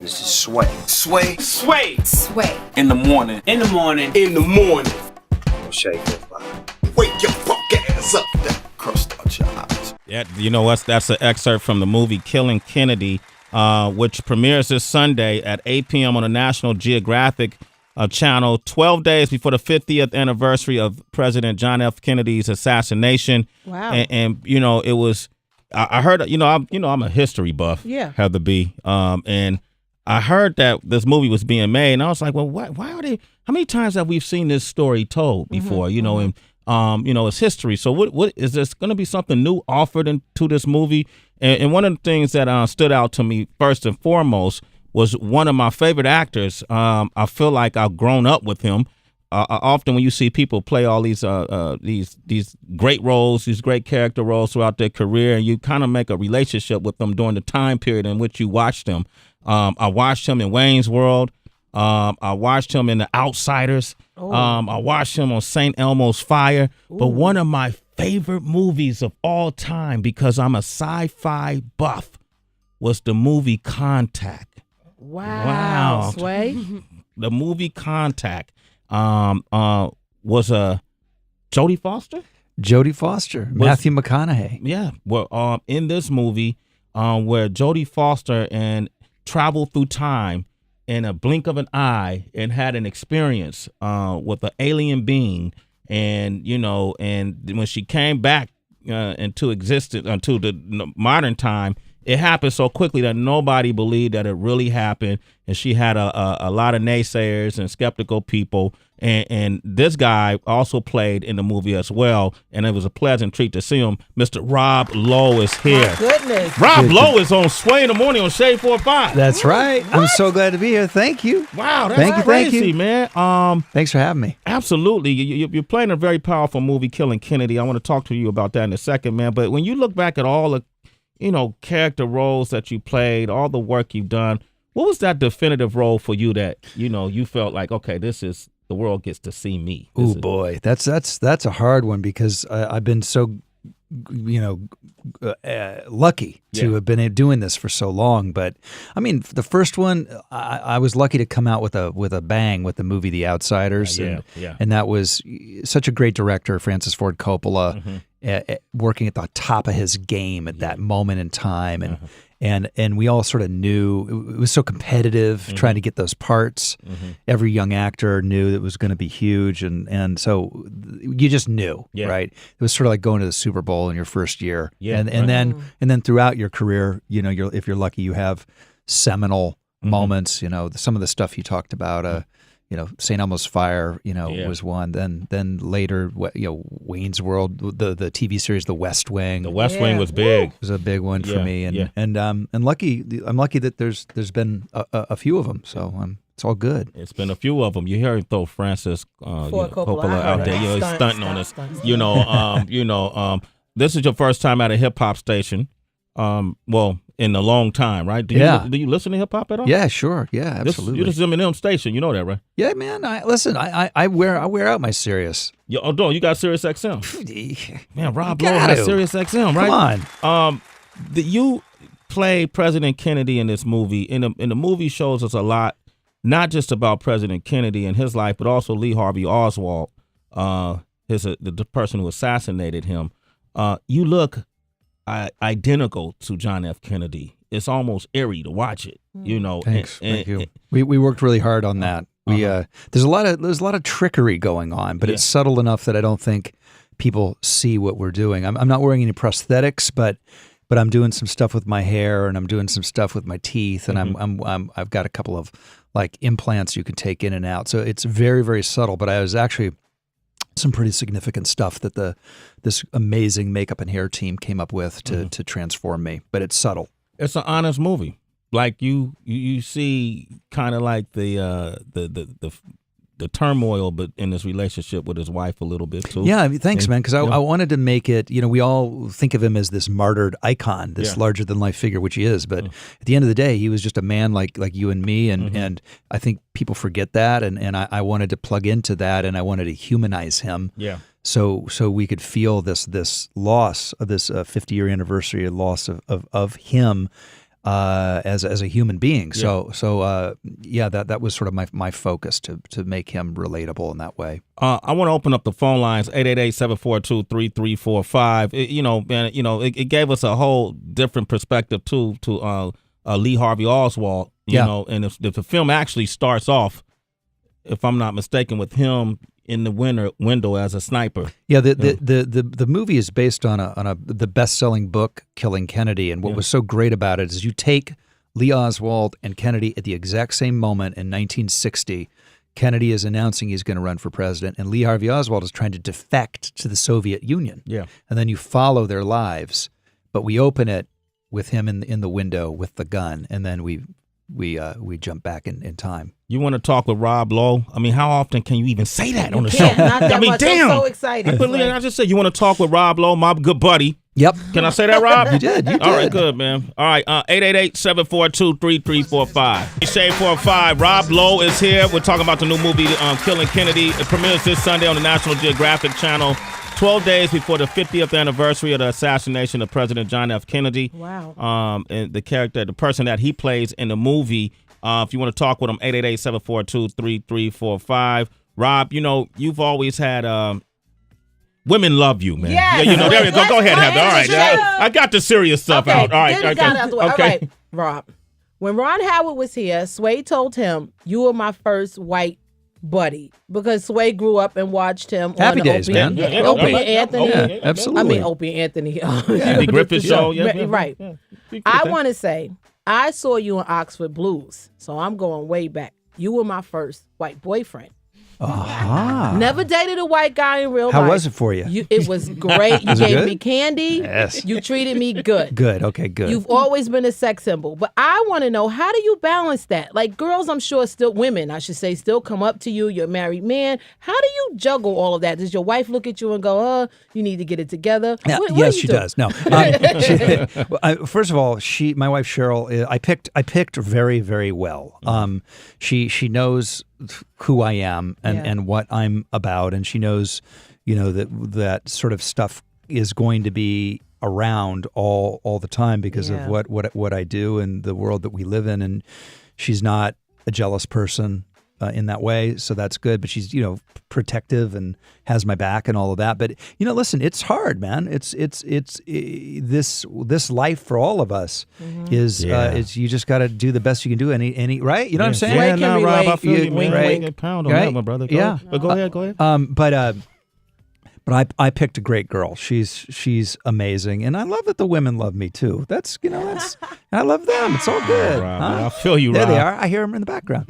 This is Sway. Sway. Sway. Sway. In the morning. In the morning. In the morning. Shake your body. Wake your punk ass up. That crust out your eyes. Yeah, you know what? That's an excerpt from the movie Killing Kennedy, which premieres this Sunday at 8 p.m. on the National Geographic channel, 12 days before the 50th anniversary of President John F. Kennedy's assassination. Wow. And you know, it was. I heard. I'm a history buff. Yeah. Heather B. And I heard that this movie was being made, and I was like, well, why are they? How many times have we seen this story told before? You know, and it's history. So what is this going to be something new offered into this movie? And one of the things that stood out to me first and foremost was one of my favorite actors. I feel like I've grown up with him. Often when you see people play all these great roles, these great character roles throughout their career, and you kind of make a relationship with them during the time period in which you watched them. I watched him in Wayne's World. I watched him in The Outsiders. I watched him on St. Elmo's Fire. Ooh. But one of my favorite movies of all time, because I'm a sci-fi buff, was the movie Contact. Wow. Sway. The movie Contact was Jodie Foster? Jodie Foster, Matthew McConaughey. Yeah. Well, in this movie, where Jodie Foster traveled through time in a blink of an eye and had an experience with an alien being, and when she came back into existence until the modern time, it happened so quickly that nobody believed that it really happened, and she had a lot of naysayers and skeptical people. And this guy also played in the movie as well, and it was a pleasant treat to see him. Mr. Rob Lowe is here. My goodness. Rob Lowe is on Sway in the Morning on Shade 4-5. That's right. What? I'm so glad to be here. Thank you. Wow, that's crazy, man. Thanks for having me. Absolutely. You're playing a very powerful movie, Killing Kennedy. I want to talk to you about that in a second, man. But when you look back at all the character roles that you played, all the work you've done, what was that definitive role for you that, you felt like, okay, this is, the world gets to see me? Oh boy, that's a hard one, because I've been so, lucky to have been doing this for so long. But I mean, the first one, I was lucky to come out with a bang with the movie The Outsiders, and that was such a great director, Francis Ford Coppola, working at the top of his game at that moment in time, and we all sort of knew it was so competitive trying to get those parts. Every young actor knew it was going to be huge, and so you just knew, right? It was sort of like going to the Super Bowl in your first year, and then throughout your career, if you're lucky, you have seminal moments. Some of the stuff you talked about. St. Elmo's Fire, was one. Then later, Wayne's World, the TV series, The West Wing. The West Wing was big. It was a big one for me, and I'm lucky that there's been a few of them. So it's all good. It's been a few of them. You hear him throw Francis Coppola out there. He's stunting on us. This is your first time at a hip hop station. In a long time, right? Do you listen to hip hop at all? Yeah, sure. Yeah, absolutely. This is Eminem station. You know that, right? Yeah, man. I wear out my Sirius. You got Sirius XM. Man, Rob Lowe has Sirius XM, right? Come on. You play President Kennedy in this movie. In the movie shows us a lot, not just about President Kennedy and his life, but also Lee Harvey Oswald, the person who assassinated him. You look identical to John F. Kennedy. It's almost eerie to watch it, Thanks. Thank you. We worked really hard on that. There's a lot of trickery going on, but it's subtle enough that I don't think people see what we're doing. I'm not wearing any prosthetics, but I'm doing some stuff with my hair, and I'm doing some stuff with my teeth, and I've got a couple of like implants you can take in and out. So it's very, very subtle. But I was actually some pretty significant stuff that this amazing makeup and hair team came up with to transform me, but it's subtle. It's an honest movie. Like you see kind of like the turmoil, but in his relationship with his wife a little bit too. Yeah, thanks, man. Because I wanted to make it. We all think of him as this martyred icon, this larger than life figure, which he is. But at the end of the day, he was just a man like you and me, and I think people forget that. And I wanted to plug into that, and I wanted to humanize him. Yeah. So we could feel this loss of this 50-year anniversary loss of him. as a human being. So that was sort of my focus to make him relatable in that way. I want to open up the phone lines 888-742-3345. It gave us a whole different perspective to Lee Harvey Oswald. You know, and if the film actually starts off, if I'm not mistaken, with him in the window as a sniper. Yeah, the movie is based on the best-selling book Killing Kennedy, and what was so great about it is you take Lee Oswald and Kennedy at the exact same moment in 1960. Kennedy is announcing he's going to run for president, and Lee Harvey Oswald is trying to defect to the Soviet Union. Yeah, and then you follow their lives, but we open it with him in the window with the gun, and then we jump back in time. You want to talk with Rob Lowe? I mean, how often can you even say that on the show? Not that much. Damn. I'm so excited. I just said you want to talk with Rob Lowe, my good buddy. Yep. Can I say that, Rob? You did. All right, good, man. All right, 888-742-3345. Shade 45. Rob Lowe is here. We're talking about the new movie, Killing Kennedy. It premieres this Sunday on the National Geographic channel, 12 days before the 50th anniversary of the assassination of President John F. Kennedy. Wow. And the person that he plays in the movie, if you want to talk with him, 888-742-3345. Rob, you've always had... women love you, man. Yes. Yeah, there you go. Go ahead, Heather. All right. I got the serious stuff out. All right. All right, Rob. When Ron Howard was here, Sway told him, "You were my first white buddy," because Sway grew up and watched him Happy on Days, Opie, man. Opie and Anthony. Yeah, absolutely. Opie and Anthony. Andy Griffith show. Yeah. Right. I want to say, I saw you in Oxford Blues, so I'm going way back. You were my first white boyfriend. Never dated a white guy in real life. How was it for you? It was great. You gave me candy. Yes. You treated me good. Good. Okay, good. You've always been a sex symbol. But I want to know, how do you balance that? Like, girls, I'm sure women, I should say, still come up to you. You're a married man. How do you juggle all of that? Does your wife look at you and go, you need to get it together? Yes, she does. No. First of all, my wife Cheryl, I picked very, very well. She knows who I am and what I'm about, and she knows, that sort of stuff is going to be around all the time because of what I do and the world that we live in. And she's not a jealous person in that way, so that's good. But she's protective and has my back and all of that. But listen, it's hard, man. It's this life for all of us is you just got to do the best you can do. Any right? You know what I'm saying? Yeah, no, Rob, I feel you, man. Wink. A pound on that one, brother. Go ahead. But I picked a great girl. She's amazing, and I love that the women love me too. That's I love them. It's all good. Rob, I feel you, Rob. There they are. I hear them in the background.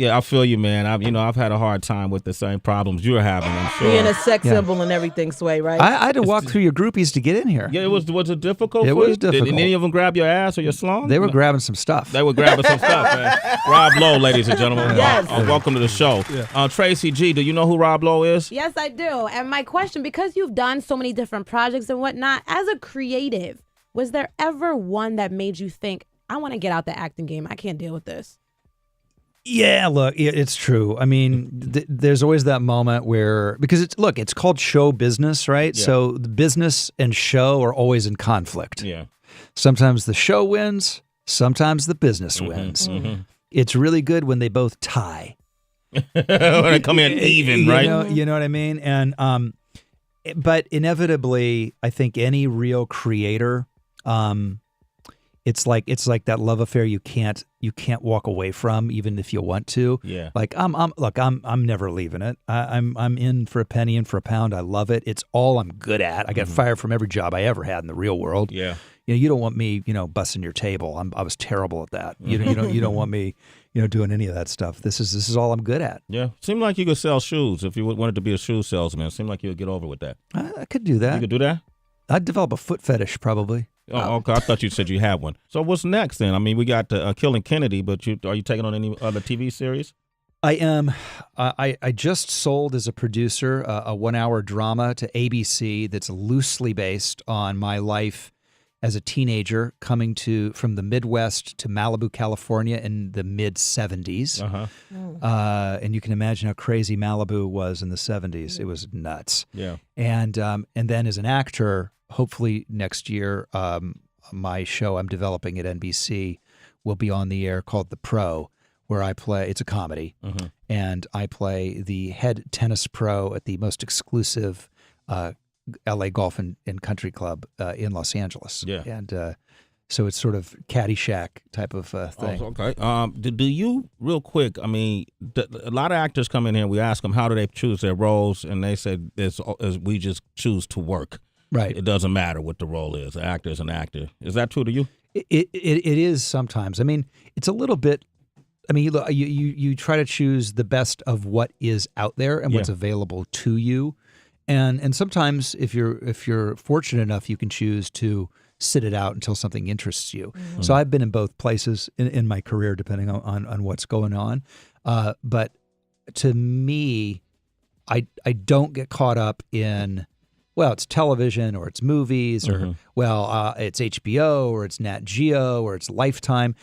I feel you, man. I've had a hard time with the same problems you're having. I'm sure. Being a sex symbol and everything, Sway, right? I had to walk through your groupies to get in here. Yeah, was it difficult? It was difficult. Did any of them grab your ass or your slong? They were grabbing some stuff. They were grabbing some stuff, man. Rob Lowe, ladies and gentlemen. Yes. Welcome to the show. Yeah. Tracy G, do you know who Rob Lowe is? Yes, I do. And my question, because you've done so many different projects and whatnot, as a creative, was there ever one that made you think, I want to get out the acting game. I can't deal with this? Yeah, look, it's true. I mean, there's always that moment where, because it's called show business, right? Yeah. So the business and show are always in conflict. Yeah. Sometimes the show wins, sometimes the business wins. Mm-hmm. It's really good when they both tie. When they come in even, right? You know what I mean? And but inevitably, I think any real creator, it's like that love affair you can't walk away from, even if you want to. Yeah. Like I'm never leaving it. I'm in for a penny, in for a pound. I love it. It's all I'm good at. I got fired from every job I ever had in the real world. Yeah. You don't want me, busting your table. I was terrible at that. You don't want me, doing any of that stuff. This is all I'm good at. Yeah. Seemed like you could sell shoes if you wanted to be a shoe salesman. Seemed like you would get over with that. I could do that. You could do that? I'd develop a foot fetish probably. Oh, okay. I thought you said you had one. So what's next then? I mean, we got Killing Kennedy, but are you taking on any other TV series? I am. I just sold as a producer a 1-hour drama to ABC that's loosely based on my life as a teenager coming from the Midwest to Malibu, California in the mid-'70s. Uh-huh. And you can imagine how crazy Malibu was in the '70s. It was nuts. Yeah. And then as an actor, hopefully next year, my show I'm developing at NBC will be on the air called The Pro, where I play. It's a comedy, and I play the head tennis pro at the most exclusive LA Golf and Country Club in Los Angeles. Yeah, and so it's sort of Caddyshack type of thing. Oh, okay. Do you, real quick, I mean, a lot of actors come in here, we ask them how do they choose their roles, and they said we just choose to work. Right. It doesn't matter what the role is. An actor is an actor. Is that true to you? It is sometimes. I mean, it's a little bit. I mean, you try to choose the best of what is out there and what's available to you, and sometimes if you're fortunate enough, you can choose to sit it out until something interests you. Mm-hmm. So I've been in both places in my career, depending on what's going on. But to me, I don't get caught up in, well, it's television or it's movies or, it's HBO or it's Nat Geo or it's Lifetime.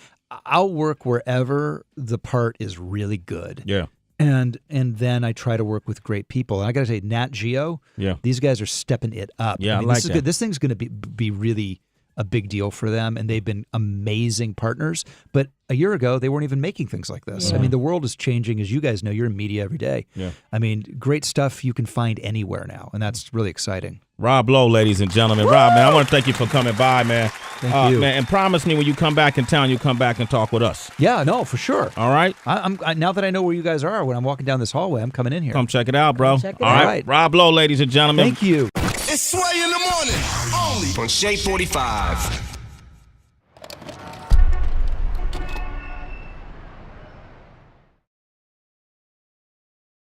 I'll work wherever the part is really good. Yeah. And then I try to work with great people. And I got to say, Nat Geo, these guys are stepping it up. Yeah, I mean, like this is that. good. This thing's going to be really a big deal for them, and they've been amazing partners. But a year ago, they weren't even making things like this. Yeah. I mean, the world is changing, as you guys know. You're in media every day. Yeah. I mean, great stuff you can find anywhere now, and that's really exciting. Rob Lowe, ladies and gentlemen. Rob, man, I want to thank you for coming by, man. Thank you. Man, and promise me when you come back in town, you come back and talk with us. Yeah, no, for sure. All right? I now that I know where you guys are, when I'm walking down this hallway, I'm coming in here. Come check it out, bro. Check it All out. right. Rob Lowe, ladies and gentlemen. Thank you. It's Sway in the morning, only on Shea 45.